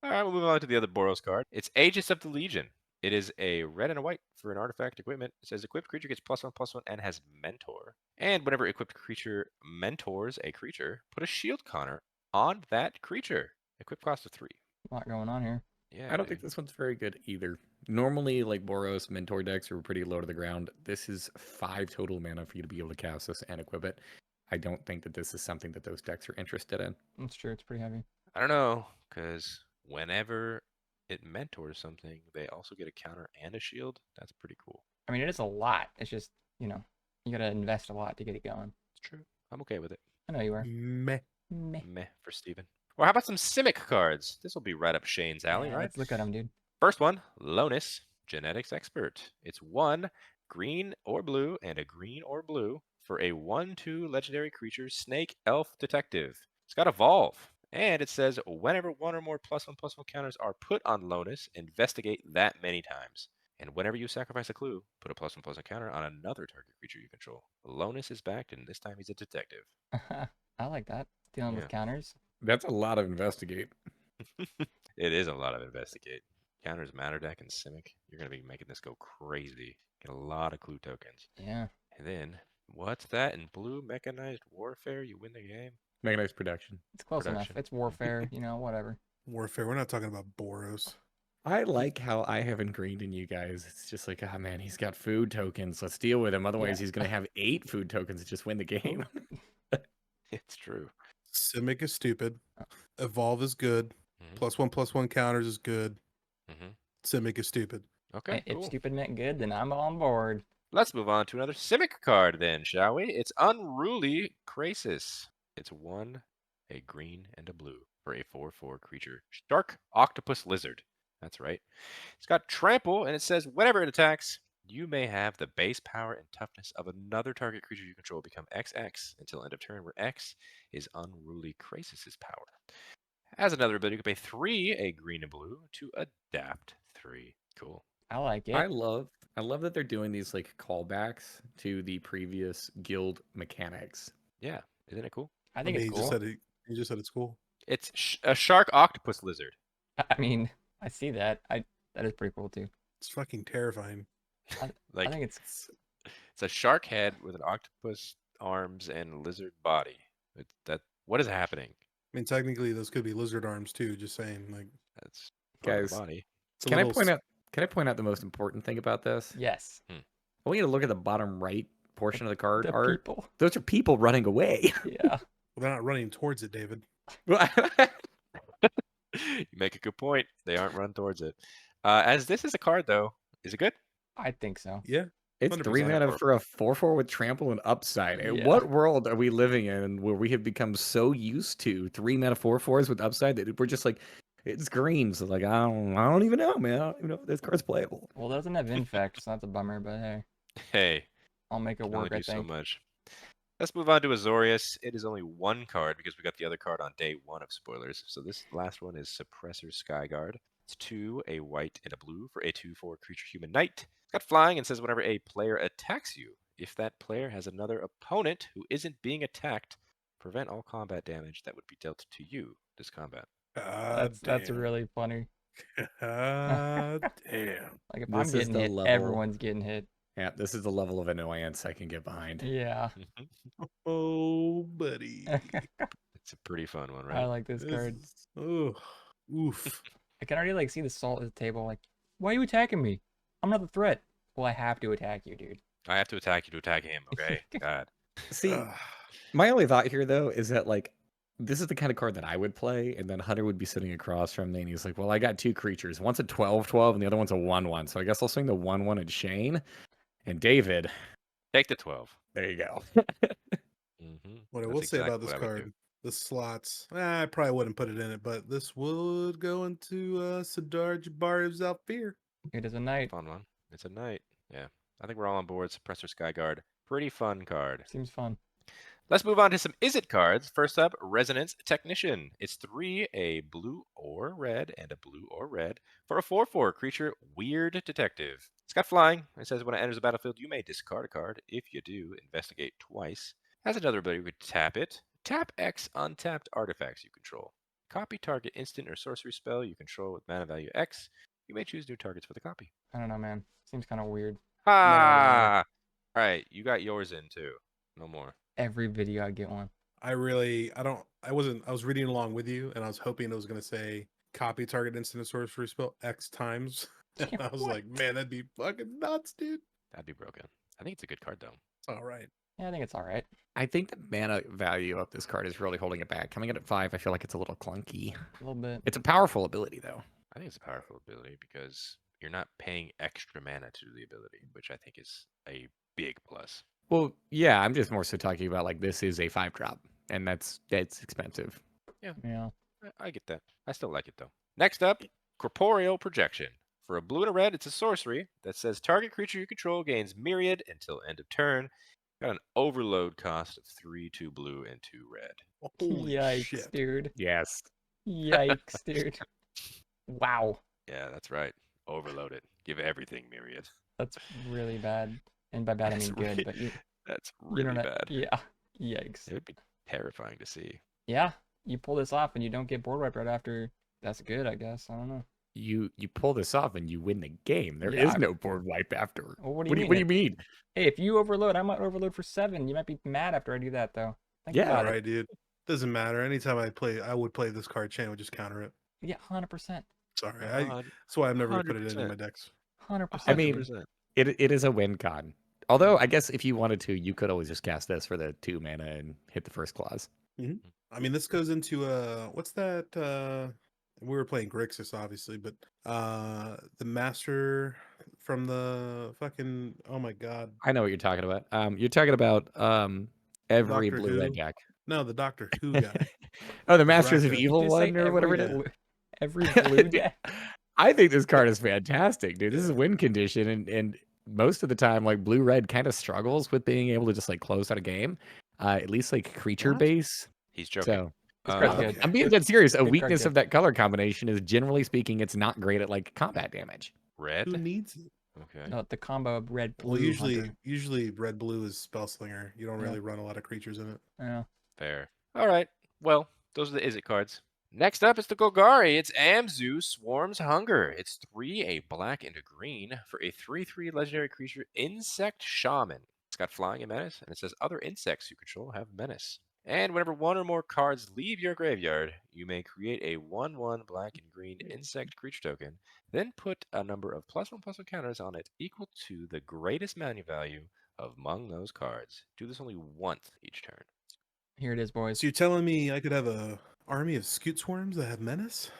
All right, we'll move on to the other Boros card. It's Aegis of the Legion. It is a red and a white for an artifact equipment. It says equipped creature gets +1/+1 and has mentor. And whenever equipped creature mentors a creature, put a shield counter on that creature. Equip cost of 3. A lot going on here. Yeah. I don't think this one's very good either. Normally, like Boros mentor decks are pretty low to the ground. This is 5 total mana for you to be able to cast this and equip it. I don't think that this is something that those decks are interested in. That's true. It's pretty heavy. I don't know, because whenever it mentors something, they also get a counter and a shield. That's pretty cool. I mean, it is a lot. It's just, you gotta invest a lot to get it going. It's true. I'm okay with it. I know you are. Meh. Meh. Meh for Steven. Or how about some Simic cards? This will be right up Shane's alley, Yeah, right? let's look at them, dude. First one, Lonis, Genetics Expert. It's 1 green or blue and a green or blue for a 1/2 legendary creature, Snake Elf Detective. It's got Evolve. And it says whenever 1 or more +1/+1 counters are put on Lonis, investigate that many times. And whenever you sacrifice a clue, put a +1/+1 counter on another target creature you control. Lonis is backed, and this time he's a detective. I like that. Dealing Yeah. with counters. That's a lot of investigate. It is a lot of investigate. Counters Matter deck and Simic. You're going to be making this go crazy. Get a lot of clue tokens. Yeah. And then, what's that in blue? Mechanized Warfare? You win the game? Mechanized Production. It's close Production. enough. It's warfare, whatever. Warfare. We're not talking about Boros. I like how I have ingrained in you guys. It's just like, oh man, he's got food tokens. Let's deal with him. Otherwise, Yeah. he's going to have 8 food tokens to just win the game. It's true. Simic is stupid. Evolve is good. Mhm. +1/+1 counters is good. Mhm. Simic is stupid. Okay, If cool. stupid meant good, then I'm on board. Let's move on to another Simic card then, shall we? It's Unruly Krasis. It's 1, a green, and a blue for a 4/4 creature. Shark Octopus Lizard. That's right. It's got Trample, and it says whenever it attacks, you may have the base power and toughness of another target creature you control become XX until end of turn, where X is Unruly Krasis' power. As another ability, you can pay 3, a green and blue, to adapt 3. Cool. I like it. I love that they're doing these like callbacks to the previous guild mechanics. Yeah, isn't it cool? I I think mean, it's he just cool. said he just said it's cool. It's a shark octopus lizard. I mean, I see that. That is pretty cool too. It's fucking terrifying. I Like think it's it's a shark head with an octopus arms and lizard body. What is happening? I mean, technically, those could be lizard arms too. Just saying, like, That's part of Guys, the body. it's a Can I little point out? Can I point out the most important thing about this? yes. I want you to look at the bottom right portion of the card The art. people. Those are people running away. Yeah. Well, they're not running towards it, David. You make a good point. They aren't run towards it. As this is a card, though, is it good? I think so. Yeah, It's 3 100%. mana for a 4/4 with trample and upside. In Yeah. what world are we living in where we have become so used to 3 mana 4/4s with upside that we're just like, it's green. So like, I don't even know, man. I don't even know if this card's playable. Well, it doesn't have infect, so that's a bummer. But hey, Hey, I'll make it can only work. I do so think. much. Let's move on to Azorius. It is only one card because we got the other card on day 1 of spoilers. So this last one is Suppressor Skyguard. It's 2, a white and a blue for a 2/4 creature human knight. It's got flying and says whenever a player attacks you, if that player has another opponent who isn't being attacked, prevent all combat damage that would be dealt to you this combat. That's really funny. God damn. Like if This I'm is getting the hit, level- everyone's getting hit. Yeah, this is the level of annoyance I can get behind. Yeah. Oh, buddy. It's a pretty fun one, I right? like this card. Oh, oof. I can already like see the salt at the table. Like, why are you attacking me? I'm not the threat. Well, I have to attack you, dude. I have to attack you to attack him, okay? God. See, Ugh. my only thought here though is that like this is the kind of card that I would play, and then Hunter would be sitting across from me, and he's like, "Well, I got 2 creatures. One's a 12/12, and the other one's a 1/1. So I guess I'll swing the 1/1 at Shane and David." Take the 12. There you go. Mm-hmm. What I will say about this card, the slots, I probably wouldn't put it in it, but this would go into Sidar Jabari Zalfir. It is a knight. Fun one. It's a knight. Yeah. I think we're all on board. Suppressor Skyguard. Pretty fun card. Seems fun. Let's move on to some Is It cards. First up, Resonance Technician. It's 3, a blue or red, and a blue or red for a 4/4 creature, Weird Detective. It's got flying. It says when it enters the battlefield, you may discard a card. If you do, investigate twice. Has another ability, you could tap it. Tap X untapped artifacts you control. Copy target instant or sorcery spell you control with mana value X. You may choose new targets for the copy. I don't know, man. Seems kind of weird. Ha! All right, you got yours in too. No more. Every video I get one. I was reading along with you, and I was hoping it was going to say copy target instant or sorcery spell X times. And I was like, man, that'd be fucking nuts, dude. That'd be broken. I think it's a good card though. It's all right. Yeah, I think it's all right. I think the mana value of this card is really holding it back. Coming in at 5, I feel like it's a little clunky. A little bit. It's a powerful ability though. I think it's a powerful ability because you're not paying extra mana to do the ability, which I think is a big plus. Well, yeah, I'm just more so talking about like this is a 5-drop, and that's expensive. Yeah. I get that. I still like it though. Next up, Corporeal Projection. For a blue and a red, it's a sorcery that says target creature you control gains Myriad until end of turn. Got an overload cost of 3, 2 blue, and 2 red. Holy Yikes, shit. dude. Yes. Yikes, dude. Wow. Yeah, that's right. Overload it. Give everything Myriad. That's really bad. And by bad, I That's mean good. really- But you That's you really know, bad. yeah. Yikes. It would be terrifying to see. Yeah. You pull this off and you don't get board wiped right after. That's good, I guess. I don't know. You pull this off and you win the game. There Yeah, is no board wipe after. Well, what do What you do mean? you mean? Hey, if you overload, I might overload for 7. You might be mad after I do that, though. Think Yeah, All about it. right, dude. Doesn't matter. Anytime I would play this card, Shane would just counter it. Yeah, 100%. Sorry. Uh, That's why I've never put it in 100%. my decks. 100%. I mean, 100%. it is a win con. Although I guess if you wanted to, you could always just cast this for the 2 mana and hit the first clause. I mean, this goes into what's that? We were playing Grixis, obviously, but the master from the fucking, oh my god, I know what you're talking about. You're talking about every Doctor blue red Who. deck. no, the Doctor Who guy. Oh, the Masters of Raka. Evil Did you say one or whatever it every is. blue- Every blue deck. I think this card is fantastic, dude. This is win condition, and most of the time, like blue red kind of struggles with being able to just like close out a game. At least like creature What? base. He's joking. So This card's Okay. good. I'm being dead serious. A Good card, weakness good. of that color combination is generally speaking, it's not great at like combat damage. Red? Who needs it? Okay. No, the combo of red, blue, Well, hunter. usually red blue is Spellslinger. You don't Yeah. really run a lot of creatures in it. Yeah. Fair. All right. Well, those are the Izzet cards. Next up is the Golgari. It's Amzu Swarm's Hunger. It's 3, a black and a green for a 3/3 legendary creature, Insect Shaman. It's got flying and menace, and it says other insects you control have menace. And whenever one or more cards leave your graveyard, you may create a 1/1 black and green insect creature token, then put a number of +1/+1 counters on it equal to the greatest mana value among those cards. Do this only once each turn. Here it is, boys. So you're telling me I could have a army of Scoot Swarms that have menace?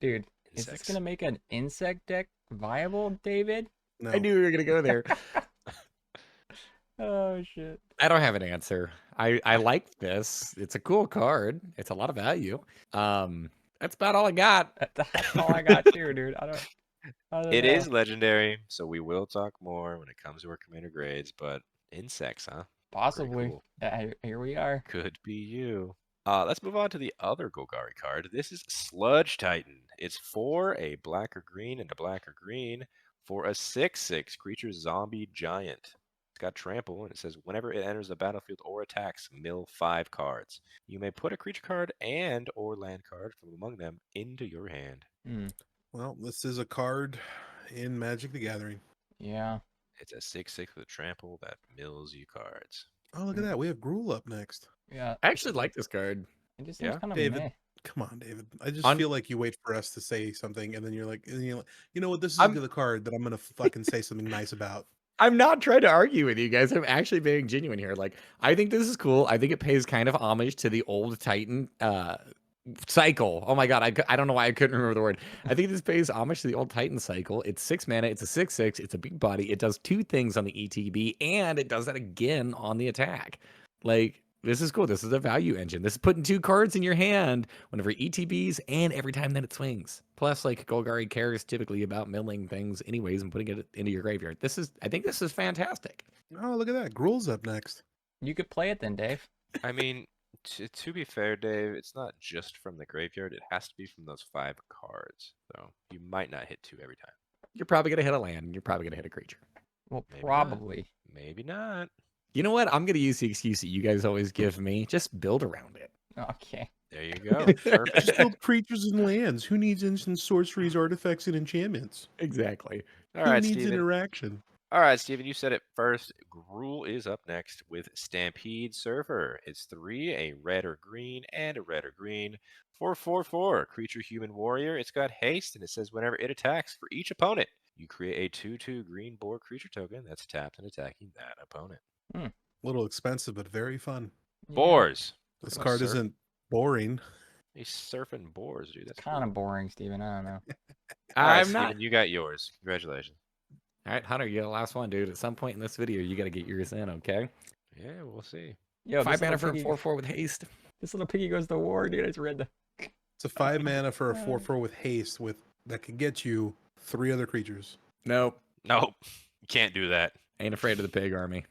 Dude, is this Insects. gonna make an insect deck viable, David? No. I knew we were gonna go there. Oh shit. I don't have an answer. I like this. It's a cool card. It's a lot of value. That's about all I got. That's all I got too, dude. I don't It know. is legendary, so we will talk more when it comes to our commander grades, but insects, huh? Possibly. cool. Here we are. Could be you. Let's move on to the other Golgari card. This is Sludge Titan. It's 4, a black or green, and a black or green for a 6/6 creature zombie giant. It's got trample, and it says whenever it enters the battlefield or attacks, mill 5 cards. You may put a creature card and or land card from among them into your hand. Hmm. Well, this is a card in Magic the Gathering. Yeah. It's a 6/6 with trample that mills you cards. Oh, look at that. We have Gruul up next. Yeah. I actually like this card. It just Yeah. seems kind of David. meh. Come on, David. I just On- feel like you wait for us to say something, and then you're like, you know what? This is I'm- the card that I'm gonna fucking say something nice about. I'm not trying to argue with you guys. I'm actually being genuine here. Like, I think this is cool. I think it pays kind of homage to the old Titan cycle. Oh my god, I don't know why I couldn't remember the word. I think this pays homage to the old Titan cycle. It's 6 mana. It's a 6/6. It's a big body. It does 2 things on the ETB, and it does that again on the attack. Like, this is cool. This is a value engine. This is putting 2 cards in your hand whenever ETBs and every time that it swings. Plus, like, Golgari cares typically about milling things anyways and putting it into your graveyard. I think this is fantastic. Oh, look at that. Gruul's up next. You could play it then, Dave. I mean, to be fair, Dave, it's not just from the graveyard. It has to be from those 5 cards. So you might not hit 2 every time. You're probably going to hit a land, and you're probably going to hit a creature. Well, Maybe not. probably. Maybe not. You know what? I'm going to use the excuse that you guys always give me. Just build around it. Okay. There you go. Just Perfect. build creatures and lands. Who needs instant sorceries, artifacts, and enchantments? Exactly. All Who right, needs Steven. interaction? All right, Steven, you said it first. Gruul is up next with Stampede Surfer. It's 3, a red or green, and a red or green for 4/4 creature human warrior. It's got haste, and it says whenever it attacks for each opponent, you create a 2/2 green boar creature token that's tapped and attacking that opponent. A little expensive, but very fun. Yeah. Boars. This What card surf- isn't boring. He's surfing boars, dude. That's Kind of cool. boring, Steven. I don't know. All right, I'm Steven, not. you got yours. Congratulations. All right, Hunter, you're the last one, dude. At some point in this video, you got to get yours in, okay? Yeah, we'll see. Yo, 5 this mana little for a piggy- 4/4 with haste. This little piggy goes to war, dude. I just read the. It's a 5 mana for a 4/4 with haste that can get you 3 other creatures. Nope. Nope. You can't do that. Ain't afraid of the pig army.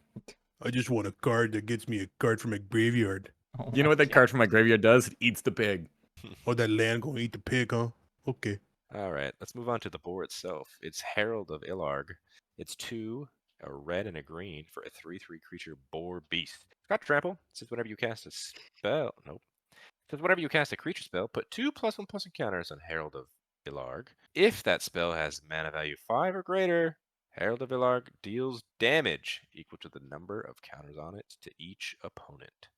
I just want a card that gets me a card from a graveyard. Oh You know my what that God. card from my graveyard does? It eats the pig. Oh, that land gonna eat the pig, huh? Okay. All right, let's move on to the boar itself. It's Herald of Ilharg. It's 2, a red and a green for a 3/3 creature boar beast. It's got trample. It says whenever you cast a spell. Nope. It says whenever you cast a creature spell, put 2 +1/+1 counters on Herald of Ilharg. If that spell has mana value 5 or greater, Herald of Ilharg deals damage equal to the number of counters on it to each opponent.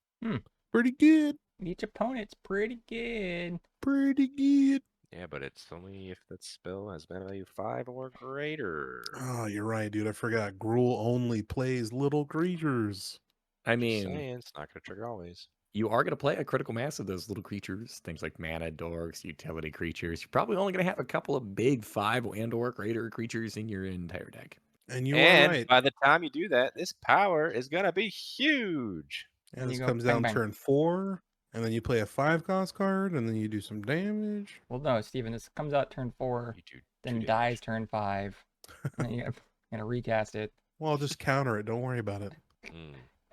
Pretty good. Each opponent's pretty good. Pretty good. Yeah, but it's only if that spell has mana value 5 or greater. Oh, you're right, dude. I forgot. Gruul only plays little creatures. I Just mean, saying, it's not going to trigger always. you are going to play a critical mass of those little creatures, things like mana, dorks, utility creatures. You're probably only going to have a couple of big 5 and or greater creatures in your entire deck. And you And are right. by the time you do that, this power is going to be huge. And And this you go comes bang, down bang. turn 4, and then you play a 5-cost card, and then you do some damage. Well, no, Steven. This comes out turn 4, You do then two dies damage. turn 5. And then you gotta recast it. Well, I'll just counter it. Don't worry about it.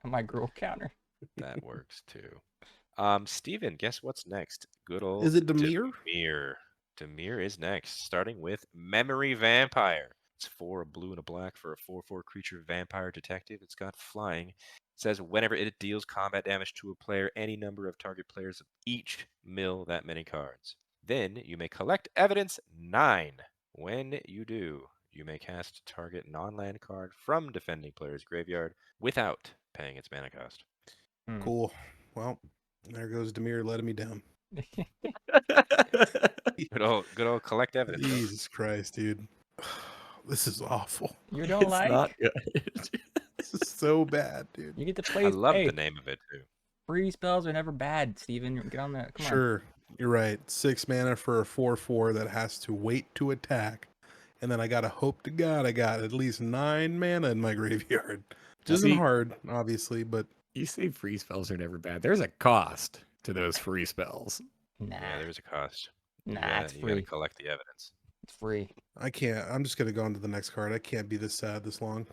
On my Gruul counter. That works too. Steven, guess what's next? Good old Is it Dimir? Dimir. Dimir is next, starting with Memory Vampire. It's 4, a blue and a black for a 4/4 creature vampire detective. It's got flying. It says whenever it deals combat damage to a player, any number of target players of each mill that many cards. Then you may collect evidence 9. When you do, you may cast target non-land card from defending player's graveyard without paying its mana cost. Cool. Well, there goes Dimir letting me down. Good old collect evidence. Huh? Jesus Christ, dude. This is awful. You don't It's like? not good. This is so bad, dude. You get to play. I love hey, the name of it too. free spells are never bad, Steven. Get on that. Come on. Sure, you're right. 6 mana for a 4/4 that has to wait to attack. And then I gotta hope to God I got at least 9 mana in my graveyard. Which isn't See- hard, obviously, but You say free spells are never bad. There's a cost to those free spells. Nah, Yeah, there's a cost. it's You gotta free. collect the evidence. It's free. I can't. I'm just gonna go on to the next card. I can't be this sad this long.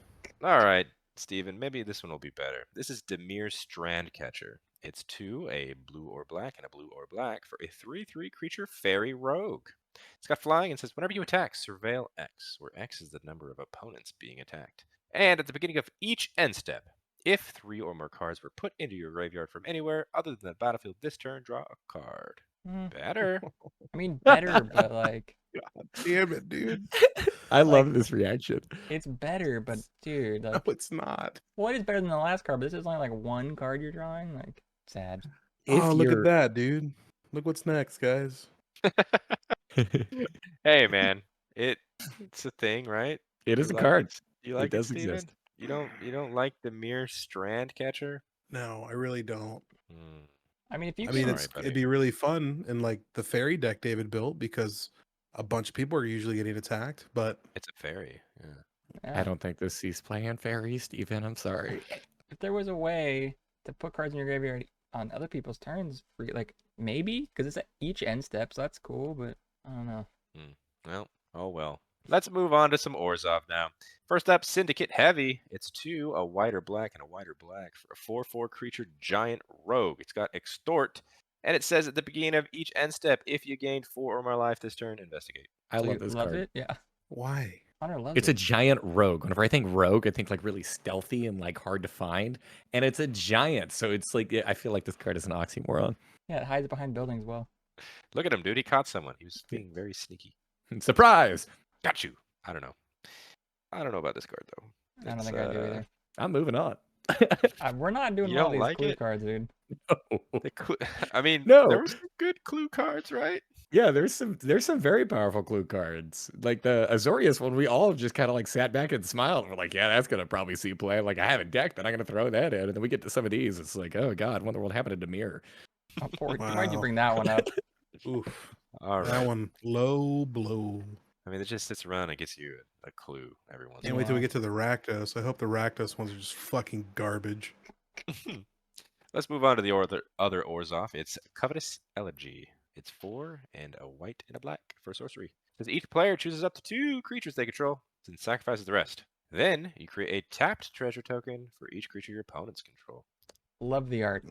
All right, Steven, maybe this one will be better. This is Dimir Strandcatcher. It's 2, a blue or black, and a blue or black for a 3/3 creature fairy rogue. It's got flying and says whenever you attack, surveil X, where X is the number of opponents being attacked. And at the beginning of each end step, if 3 or more cards were put into your graveyard from anywhere other than the battlefield this turn, draw a card. Mm, Better. I mean, better, but like, Damn it, dude. I love this reaction. it's better, but dude, No, like, it's not. what is better than the last card? But this is only like one card you're drawing. Like, sad. Oh, look at that, dude. Look what's next, guys. Hey, man, it's a thing, right? It is You a like card. it? You like it, does Steven? exist. You don't like the mere Strandcatcher? No, I really don't. Hmm. I mean, if you I mean, can, Sorry, buddy. it'd be really fun in like the fairy deck David built because a bunch of people are usually getting attacked. But It's a fairy. Yeah. yeah, I don't think this sees playing fairy, Steven. I'm sorry. if there was a way to put cards in your graveyard on other people's turns, like maybe because it's at each end step, so that's cool. But I don't know. Well, oh well. Let's move on to some Orzhov now. First up, Syndicate Heavy. It's 2, a whiter black, and a whiter black for a 4/4 creature giant rogue. It's got Extort, and it says at the beginning of each end step, if you gained 4 or more life this turn, investigate. I So love you this love card. it. Yeah, why? Hunter loves It's it. a giant rogue. Whenever I think rogue, I think like really stealthy and like hard to find. And it's a giant, so it's like I feel like this card is an oxymoron. Yeah, it hides behind buildings well. Look at him, dude. He caught someone. He was being very sneaky. Surprise! Got you. I don't know. I don't know about this card, though. I don't It's, think I do either. I'm moving on. We're not doing You all don't these like clue it? cards, dude. I mean, No. there were some good clue cards, right? Yeah, there's some very powerful clue cards. Like the Azorius one, we all just kind of like sat back and smiled. We're like, yeah, that's gonna probably see play. Like I have a deck, but I'm gonna throw that in. And then we get to some of these, it's like, oh god, what in the world happened to Dimir? Oh, why'd you Wow. bring that one up? Oof. All That right. one low blow. I mean, it just sits around and gets you a clue every once in Can't a wait till we Yeah. get to the Rakdos. I hope the Rakdos ones are just fucking garbage. while. Let's move on to the other Orzhov. It's Covetous Elegy. It's 4 and a white and a black for sorcery. It says each player chooses up to 2 creatures they control and sacrifices the rest. Then you create a tapped treasure token for each creature your opponents control. Love the art.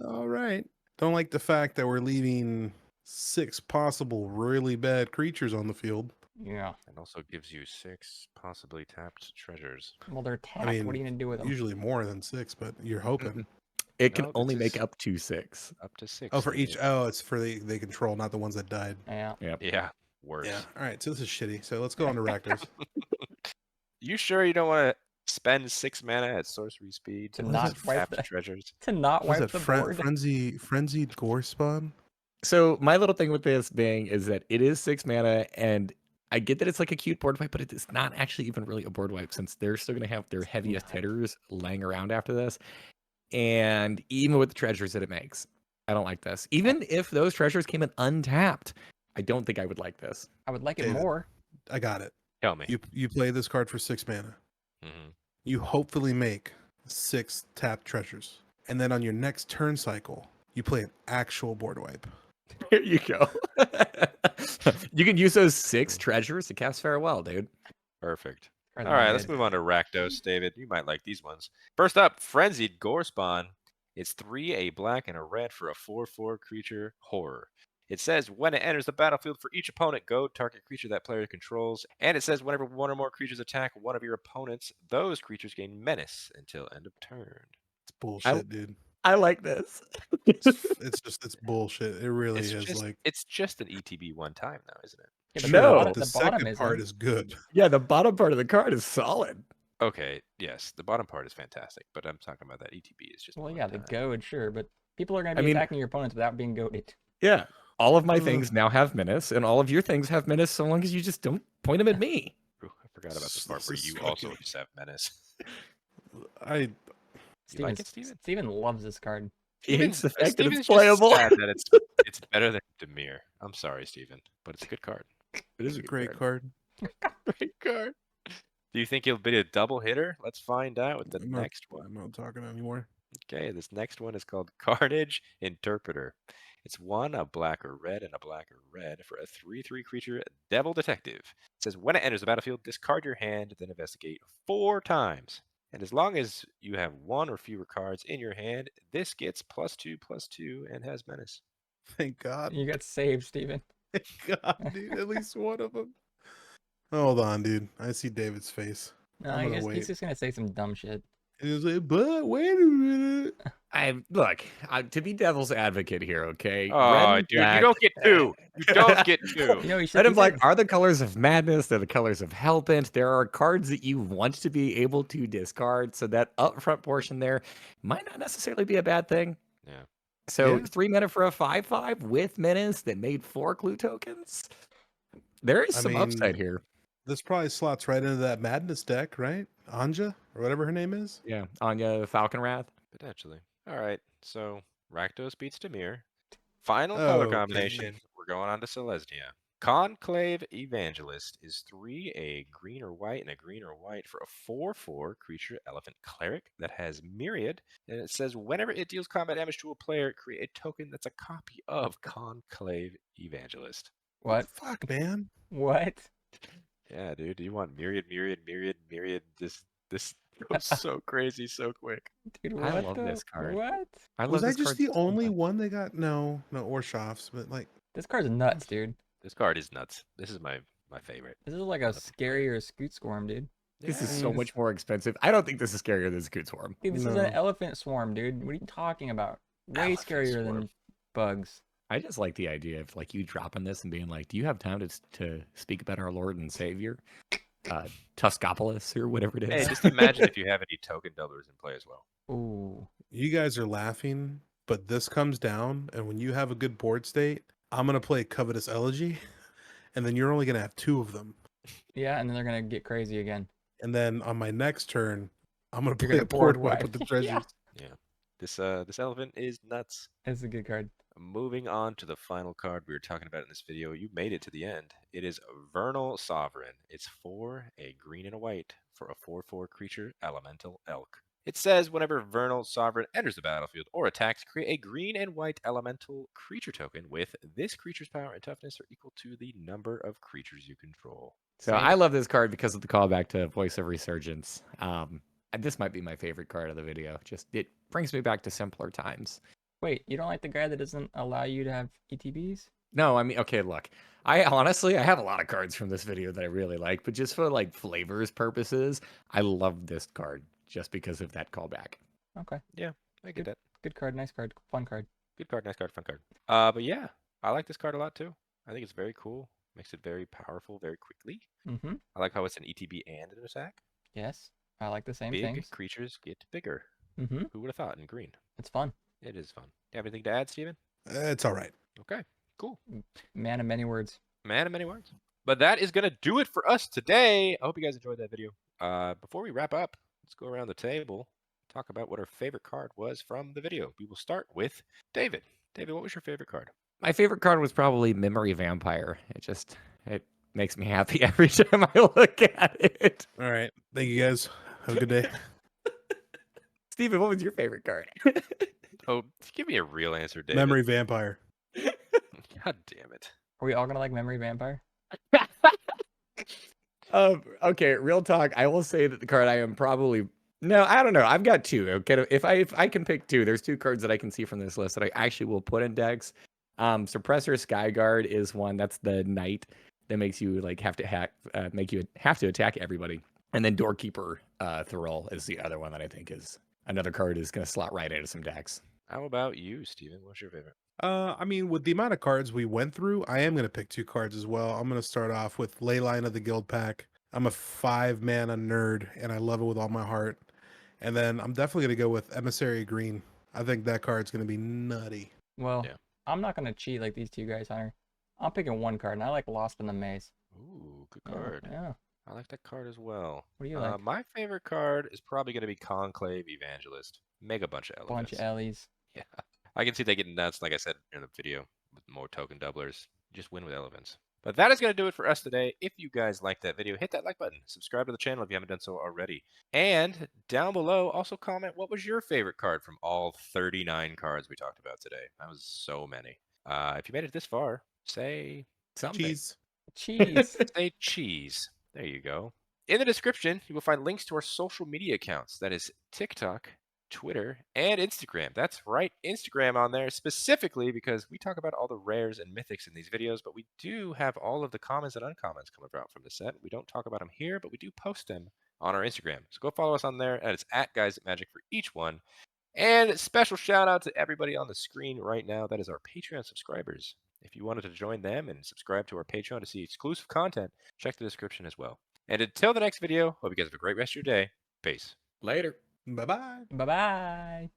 All right. Don't like the fact that we're leaving 6 possible really bad creatures on the field. Yeah. And also gives you 6 possibly tapped treasures. Well, they're tapped. mean, What are you gonna do with them? Usually more than 6, but you're hoping. It can No, only this make is- up to 6. Up to 6. Oh, for each. David. Oh, it's for they control, not the ones that died. Yeah. Yeah, worse. Yeah. All right. So this is shitty. So let's go on to Rakdos. You sure you don't want to spend 6 mana at sorcery speed To What is not it? wipe tap the, treasures? to not What is wipe it? the board. Frenzied Gorespawn? So my little thing with this being is that it is 6 mana, and I get that it's like a cute board wipe, but it's not actually even really a board wipe since they're still going to have their heaviest not. hitters laying around after this. And even with the treasures that it makes, I don't like this. Even if those treasures came in untapped, I don't think I would like this. I would like it David. more. I got it. Tell me. You play this card for 6 mana. Mhm. You hopefully make 6 tapped treasures. And then on your next turn cycle, you play an actual board wipe. Here you go. You can use those 6 treasures to cast Farewell, dude. Perfect. Rather All than right, let's good. move on to Rakdos, David. You might like these ones. First up, Frenzied Gorespawn. It's 3, a black, and a red for a 4/4 creature horror. It says when it enters the battlefield for each opponent, go target creature that player controls. And it says whenever one or more creatures attack one of your opponents, those creatures gain menace until end of turn. It's bullshit, dude. I like this. It's bullshit. It really is. It's just an ETB one time now, isn't it? Yeah, but No. But the second part is good. Yeah, the bottom part of the card is solid. Okay, yes, the bottom part is fantastic, but I'm talking about that ETB is just. Well, one yeah, the time. goad, sure, but people are going to be attacking your opponents without being goaded. Yeah. All of my things now have menace, and all of your things have menace so long as you just don't point them at me. Ooh, I forgot about the part where you also just have menace. I You like it, Steven? Steven loves this card. He hates the fact that Steven's it's just playable. sad that it's better than Dimir. I'm sorry, Steven, but it's a good card. It is a great card. Great card. Do you think he'll be a double hitter? Let's find out with the next one. I'm not talking anymore. Okay, this next one is called Carnage Interpreter. It's a black or red, and a black or red for a 3/3 creature, Devil Detective. It says when it enters the battlefield, discard your hand, then investigate 4 times. And as long as you have 1 or fewer cards in your hand, this gets +2/+2 and has menace. Thank God. You got saved, Steven. Thank God, dude. At least one of them. Hold on, dude. I see David's face. No, he's just going to say some dumb shit. He's like, but wait a minute. To be devil's advocate here, okay? Oh, dude, you don't get 2. You don't get 2. You know, Red and black are the colors of madness. They're the colors of hellbent. There are cards that you want to be able to discard, so that upfront portion there might not necessarily be a bad thing. Yeah. So 3 mana for a 5/5 with menace that made 4 clue tokens. There is some upside here. This probably slots right into that madness deck, right? Anja or whatever her name is. Yeah, Anya Falconwrath. Potentially. All right. So Rakdos beats Dimir. Final color combination. We're going on to Selesnya. Conclave Evangelist is 3, a green or white, and a green or white for a 4/4 creature elephant cleric that has Myriad. And it says whenever it deals combat damage to a player, create a token that's a copy of Conclave Evangelist. What? Fuck, man. What? Yeah, dude. Do you want Myriad? This goes so crazy so quick. Dude, I love this card. What? Was I just the only one that got no Orshoffs, but like This card's nuts, dude. This card is nuts. This is my favorite. This is like a scarier Scoot Swarm, dude. This is so much more expensive. I don't think this is scarier than Scoot Swarm. Dude, this is an elephant swarm, dude. What are you talking about? Way Elephant scarier swarm. than bugs. I just like the idea of like you dropping this and being like, "Do you have time to speak about our Lord and Savior, Tuscopolis or whatever it is?" Hey, just imagine if you have any token doublers in play as well. Ooh. you guys are laughing, but this comes down, and when you have a good board state, I'm gonna play Covetous Elegy, and then you're only gonna have 2 of them. Yeah, and then they're gonna get crazy again. And then on my next turn, I'm gonna You're play gonna a board wipe wipe. with the treasures. Yeah. Yeah. This elephant is nuts. It's a good card. Moving on to the final card we were talking about in this video. You made it to the end. It is Vernal Sovereign. It's 4, a green and a white for a 4/4 creature, elemental elk. It says whenever Vernal Sovereign enters the battlefield or attacks, create a green and white elemental creature token with this creature's power and toughness are equal to the number of creatures you control. So I love this card because of the callback to Voice of Resurgence. This might be my favorite card of the video. Just it brings me back to simpler times. Wait, you don't like the guy that doesn't allow you to have ETBs? No, I mean, okay, look. I have a lot of cards from this video that I really like, but just for like flavors purposes, I love this card just because of that callback. Okay. Yeah, I get that. Good card, nice card, fun card. Good card, nice card, fun card. But yeah, I like this card a lot too. I think it's very cool. Makes it very powerful very quickly. Mm-hmm. I like how it's an ETB and an attack. Yes, I like the same Big things. creatures get bigger. Mm-hmm. Who would have thought in green? It's fun. It is fun. You have anything to add, Steven? It's all right. Okay, cool. Man of many words. Man of many words. But that is going to do it for us today. I hope you guys enjoyed that video. Before we wrap up, let's go around the table, talk about what our favorite card was from the video. We will start with David. David, what was your favorite card? My favorite card was probably Memory Vampire. It makes me happy every time I look at it. All right. Thank you guys. Have a good day. Steven, what was your favorite card? Oh, give me a real answer, David. Memory Vampire. God damn it. Are we all gonna like Memory Vampire? Okay, real talk. I will say that the card I am probably I don't know. I've got 2. Okay, if I can pick 2, there's 2 cards that I can see from this list that I actually will put in decks. Suppressor Skyguard is one that's the knight that makes you like have to attack everybody. And then Doorkeeper Thrull is the other one that I think is another card is going to slot right into some decks. How about you, Steven? What's your favorite? I mean, with the amount of cards we went through, I am going to pick 2 cards as well. I'm going to start off with Leyline of the Guildpact. I'm a 5-mana nerd, and I love it with all my heart. And then I'm definitely going to go with Emissary Green. I think that card's going to be nutty. Well, Yeah. I'm not gonna cheat like these 2 guys, Hunter. I'm picking 1 card, and I like Lost in the Maze. Ooh, good Yeah, card. Yeah. I like that card as well. What do you like? My favorite card is probably going to be Conclave Evangelist. Mega bunch of elephants. Bunch of Ellies. Yeah. I can see they getting nuts, like I said in the video, with more token doublers. Just win with elephants. But that is going to do it for us today. If you guys liked that video, hit that like button. Subscribe to the channel if you haven't done so already. And down below, also comment what was your favorite card from all 39 cards we talked about today. That was so many. If you made it this far, say Something. Cheese. Cheese. say cheese. There you go. In the description, you will find links to our social media accounts. That is TikTok, Twitter, and Instagram. That's right, Instagram on there specifically because we talk about all the rares and mythics in these videos, but we do have all of the commons and uncommons coming out from the set. We don't talk about them here, but we do post them on our Instagram. So go follow us on there, and it's @GuysAtMagic for each one. And special shout out to everybody on the screen right now. That is our Patreon subscribers. If you wanted to join them and subscribe to our Patreon to see exclusive content, check the description as well. And until the next video, hope you guys have a great rest of your day. Peace. Later. Bye-bye. Bye-bye.